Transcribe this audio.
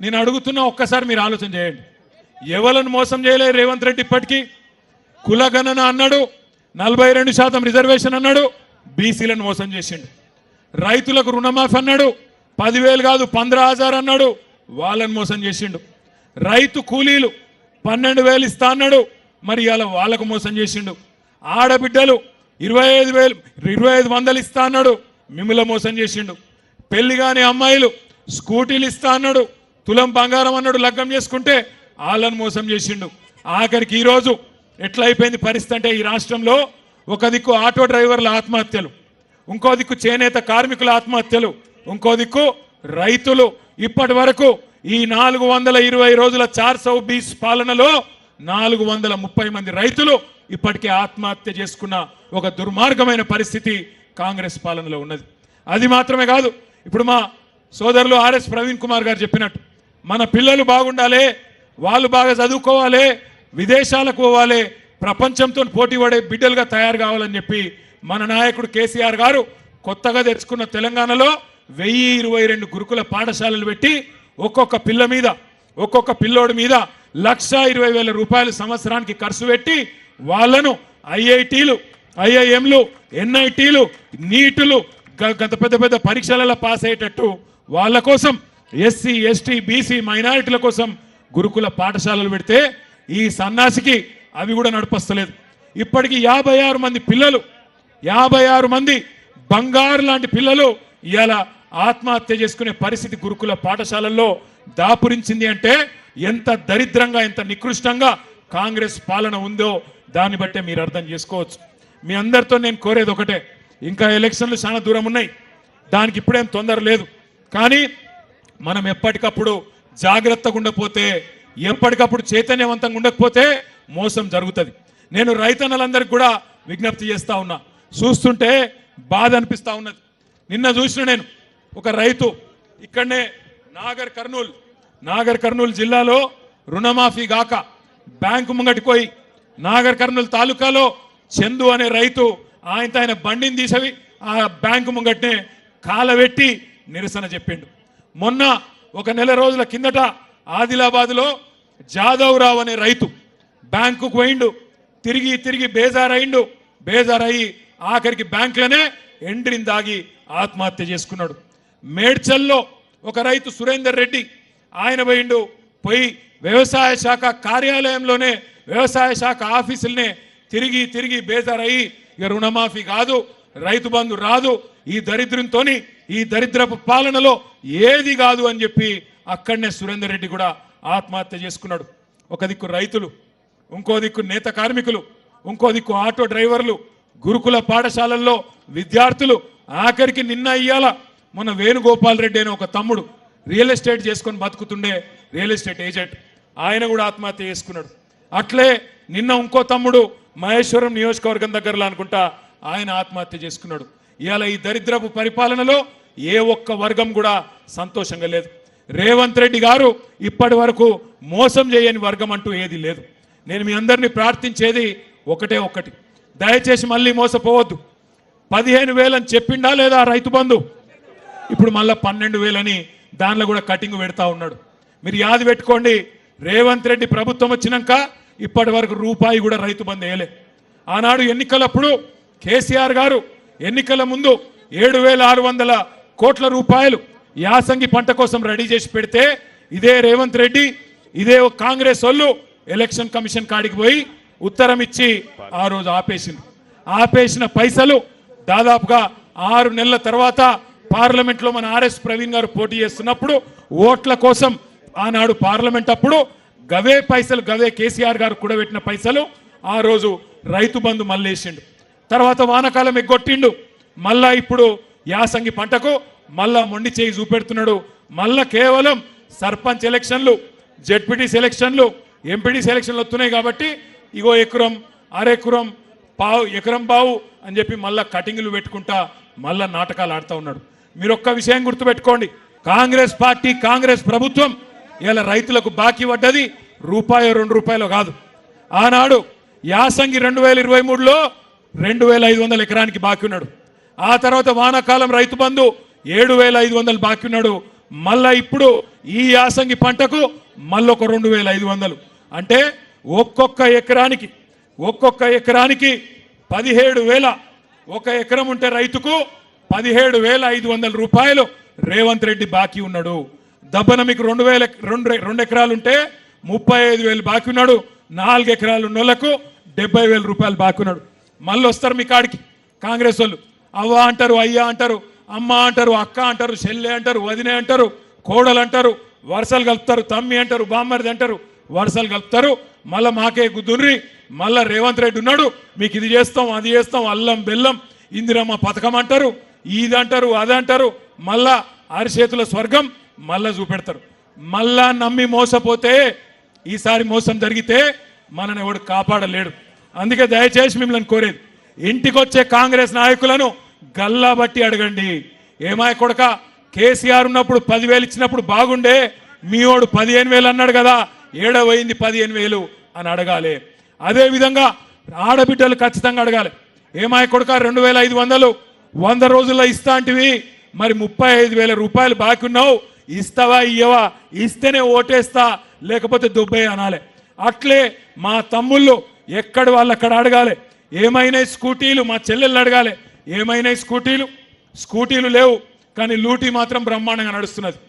నేను అడుగుతున్నా, ఒక్కసారి మీరు ఆలోచన చేయండి. ఎవలను మోసం చేయలేదు రేవంత్ రెడ్డి? ఇప్పటికీ కులగణన అన్నాడు, 42% రిజర్వేషన్ అన్నాడు, బీసీలను మోసం చేసిండు. రైతులకు రుణమాఫీ అన్నాడు, 10,000 కాదు 15,000 అన్నాడు, వాళ్ళని మోసం చేసిండు. రైతు కూలీలు 12,000 ఇస్తా అన్నాడు, మరి ఇలా వాళ్ళకు మోసం చేసిండు. ఆడబిడ్డలు 25,000 ఇస్తా అన్నాడు, మిమ్మల్ని మోసం చేసిండు. పెళ్లి కాని అమ్మాయిలు స్కూటీలు ఇస్తా అన్నాడు, తులం బంగారం అన్నాడు, లగ్గం చేసుకుంటే వాళ్ళని మోసం చేసిండు. ఆఖరికి ఈరోజు ఎట్లా అయిపోయింది పరిస్థితి అంటే, ఈ రాష్ట్రంలో ఒక దిక్కు ఆటో డ్రైవర్ల ఆత్మహత్యలు, ఇంకో దిక్కు చేనేత కార్మికుల ఆత్మహత్యలు, ఇంకో దిక్కు రైతులు. ఇప్పటి వరకు ఈ 420 రోజుల 420 పాలనలో 430 మంది రైతులు ఇప్పటికే ఆత్మహత్య చేసుకున్న ఒక దుర్మార్గమైన పరిస్థితి కాంగ్రెస్ పాలనలో ఉన్నది. అది మాత్రమే కాదు, ఇప్పుడు మా సోదరులు ఆర్ఎస్ ప్రవీణ్ కుమార్ గారు చెప్పినట్టు మన పిల్లలు బాగుండాలి, వాళ్ళు బాగా చదువుకోవాలి, విదేశాలకు పోవాలి, ప్రపంచంతో పోటీ పడే బిడ్డలుగా తయారు కావాలని చెప్పి మన నాయకుడు కేసీఆర్ గారు కొత్తగా తెచ్చుకున్న తెలంగాణలో 1022 గురుకుల పాఠశాలలు పెట్టి ఒక్కొక్క పిల్ల మీద, ఒక్కొక్క పిల్లోడి మీద 1,20,000 రూపాయలు సంవత్సరానికి ఖర్చు పెట్టి వాళ్ళను ఐఐటీలు, ఐఐఎంలు, ఎన్ఐటీలు, నీటులు, గత పెద్ద పెద్ద పరీక్షలలో పాస్ అయ్యేటట్టు వాళ్ళ కోసం ఎస్సీ, ఎస్టీ, బీసీ, మైనారిటీల కోసం గురుకుల పాఠశాలలు పెడితే ఈ సన్నాసికి అవి కూడా నడిపస్తలేదు. ఇప్పటికీ 56 మంది పిల్లలు, 56 మంది బంగారు లాంటి పిల్లలు ఇవాళ ఆత్మహత్య చేసుకునే పరిస్థితి గురుకుల పాఠశాలల్లో దాపురించింది. అంటే ఎంత దరిద్రంగా, ఎంత నికృష్టంగా కాంగ్రెస్ పాలన ఉందో దాన్ని బట్టే మీరు అర్థం చేసుకోవచ్చు. మీ అందరితో నేను కోరేది ఒకటే, ఇంకా ఎలక్షన్లు చాలా దూరం ఉన్నాయి, దానికి ఇప్పుడేం తొందర లేదు. కానీ మనం ఎప్పటికప్పుడు జాగ్రత్తగా ఉండకపోతే, ఎప్పటికప్పుడు చైతన్యవంతంగా ఉండకపోతే మోసం జరుగుతుంది. నేను రైతన్నలందరికీ కూడా విజ్ఞప్తి చేస్తా ఉన్నా, చూస్తుంటే బాధ అనిపిస్తా ఉన్నది. నిన్న చూసిన నేను ఒక రైతు ఇక్కడనే నాగర్ కర్నూలు జిల్లాలో రుణమాఫీ గాక బ్యాంకు ముంగటికి పోయి, నాగర్ కర్నూలు తాలూకాలో చందు అనే రైతు ఆయన బండిని తీసవి ఆ బ్యాంకు ముంగట్నే కాలబెట్టి నిరసన చెప్పిండు. మొన్న ఒక నెల రోజుల కిందట ఆదిలాబాద్లో జాదవ్ రావు అనే రైతు బ్యాంకుకు పోయిండు, తిరిగి తిరిగి బేజారయ్యి ఆఖరికి బ్యాంకులోనే ఎండ్రిని దాగి ఆత్మహత్య చేసుకున్నాడు. మేడ్చల్లో ఒక రైతు సురేందర్ రెడ్డి, ఆయన పోయి వ్యవసాయ శాఖ కార్యాలయంలోనే, వ్యవసాయ శాఖ ఆఫీసులనే తిరిగి తిరిగి బేజారయ్యి, ఇక రుణమాఫీ కాదు, రైతు బంధు రాదు, ఈ దరిద్రంతో, ఈ దరిద్రపు పాలనలో ఏది కాదు అని చెప్పి అక్కడనే సురేందర్ రెడ్డి కూడా ఆత్మహత్య చేసుకున్నాడు. ఒక దిక్కు రైతులు, ఇంకో దిక్కు నేత కార్మికులు, ఇంకో దిక్కు ఆటో డ్రైవర్లు, గురుకుల పాఠశాలల్లో విద్యార్థులు, ఆఖరికి నిన్న ఇయ్యాల మొన్న వేణుగోపాల్ రెడ్డి అనే ఒక తమ్ముడు రియల్ ఎస్టేట్ చేసుకొని బతుకుతుండే రియల్ ఎస్టేట్ ఏజెంట్, ఆయన కూడా ఆత్మహత్య చేసుకున్నాడు. అట్లే నిన్న ఇంకో తమ్ముడు మహేశ్వరం నియోజకవర్గం దగ్గరలో అనుకుంటా ఆయన ఆత్మహత్య చేసుకున్నాడు. ఇవాళ ఈ దరిద్రపు పరిపాలనలో ఏ ఒక్క వర్గం కూడా సంతోషంగా లేదు. రేవంత్ రెడ్డి గారు ఇప్పటి వరకు మోసం చేయని వర్గం అంటూ ఏది లేదు. నేను మీ అందరినీ ప్రార్థించేది ఒకటి, దయచేసి మళ్ళీ మోసపోవద్దు. 15,000 అని చెప్పిండా లేదా రైతు బంధు? ఇప్పుడు మళ్ళీ 12,000 అని దానిలో కూడా కటింగ్ పెడతా ఉన్నాడు. మీరు యాది పెట్టుకోండి, రేవంత్ రెడ్డి ప్రభుత్వం వచ్చినాక ఇప్పటి వరకు రూపాయి కూడా రైతు బంధు వేయలే. ఆనాడు ఎన్నికలప్పుడు కేసీఆర్ గారు ఎన్నికల ముందు 7,600 కోట్ల రూపాయలు యాసంగి పంట కోసం రెడీ చేసి పెడితే ఇదే రేవంత్ రెడ్డి, ఇదే కాంగ్రెస్ వాళ్ళు ఎలక్షన్ కమిషన్ కాడికి పోయి ఉత్తరం ఇచ్చి ఆ రోజు ఆపేసిన పైసలు దాదాపుగా 6 నెలల తర్వాత పార్లమెంట్లో మన ఆర్ఎస్ ప్రవీణ్ గారు పోటీ చేస్తున్నప్పుడు ఓట్ల కోసం ఆనాడు పార్లమెంట్ అప్పుడు గవే పైసలు, గవే కేసీఆర్ గారు కూడబెట్టిన పైసలు ఆ రోజు రైతు బంధు మళ్ళేసిండు. తర్వాత వానకాలం ఎగ్గొట్టిండు, మళ్ళా ఇప్పుడు యాసంగి పంటకు మళ్ళా మొండి చేయి చూపెడుతున్నాడు. మళ్ళా కేవలం సర్పంచ్ ఎలక్షన్లు, జెడ్పీటీ సెలక్షన్లు, ఎంపీటీ సెలక్షన్లు వస్తున్నాయి కాబట్టి ఇగో ఎకరం, అరెకరం, పావు, ఎకరం బావు అని చెప్పి మళ్ళా కటింగ్లు పెట్టుకుంటా మళ్ళా నాటకాలు ఆడుతూ ఉన్నాడు. మీరు ఒక్క విషయం గుర్తుపెట్టుకోండి, కాంగ్రెస్ పార్టీ, కాంగ్రెస్ ప్రభుత్వం ఇలా రైతులకు బాకీ పడ్డది ₹2 కాదు. ఆనాడు యాసంగి 2023లో 2,500 ఎకరానికి బాకీ ఉన్నాడు. ఆ తర్వాత వానాకాలం రైతు బంధు 7,500 బాకీ ఉన్నాడు. మళ్ళా ఇప్పుడు ఈ యాసంగి పంటకు మళ్ళొక 2500 అంటే ఒక్కొక్క ఎకరానికి 17,000 ఒక ఎకరం ఉంటే రైతుకు 17,500 రూపాయలు రేవంత్ రెడ్డి బాకీ ఉన్నాడు. దబ్బన మీకు 2 ఎకరాలు ఉంటే 35,000 బాకీ ఉన్నాడు. 4 ఎకరాలు ఉన్నోళ్లకు 70,000 రూపాయలు బాకీ ఉన్నాడు. మళ్ళీ వస్తారు మీ కాడికి కాంగ్రెస్ వాళ్ళు. అవ్వ అంటారు, అయ్యా అంటారు, అమ్మ అంటారు, అక్క అంటారు, చెల్లె అంటారు, వదినే అంటారు, కోడలు అంటారు, వరుసలు కలుపుతారు, తమ్మి అంటారు, బామ్మరిది అంటారు, వరుసలు కలుపుతారు. మళ్ళా మాకే గుద్దుర్రి, మళ్ళా రేవంత్ రెడ్డి ఉన్నాడు, మీకు ఇది చేస్తాం, అది చేస్తాం, అల్లం బెల్లం ఇందిరమ్మ పథకం అంటారు, ఇదంటారు, అదంటారు, మళ్ళా అరిచేతుల స్వర్గం మళ్ళా చూపెడతారు. మళ్ళా నమ్మి మోసపోతే ఈసారి మోసం జరిగితే మనని ఎవడు కాపాడలేడు. అందుకే దయచేసి మిమ్మల్ని కోరేది, ఇంటికొచ్చే కాంగ్రెస్ నాయకులను గల్లా బట్టి అడగండి. ఏమాయ కొడక కేసీఆర్ ఉన్నప్పుడు 10,000 ఇచ్చినప్పుడు బాగుండే, మీ వాడు 15,000 అన్నాడు కదా, ఏడవైంది 15,000 అని అడగాలి. అదేవిధంగా ఆడబిడ్డలు ఖచ్చితంగా అడగాలి. ఏమాయ కొడక 2,500 100 రోజుల్లో ఇస్తా అంటివి, మరి 35,000 రూపాయలు బాకీ ఉన్నావు, ఇస్తావా ఇయ్యవా, ఇస్తేనే ఓటేస్తా లేకపోతే దుబ్బే అనాలి. అట్లే మా తమ్ముళ్ళు ఎక్కడ వాళ్ళు అక్కడ అడగాలి. ఏమైనా స్కూటీలు మా చెల్లెళ్ళు అడగాలి, ఏమైనా స్కూటీలు లేవు కానీ లూటీ మాత్రం బ్రహ్మాండంగా నడుస్తున్నది.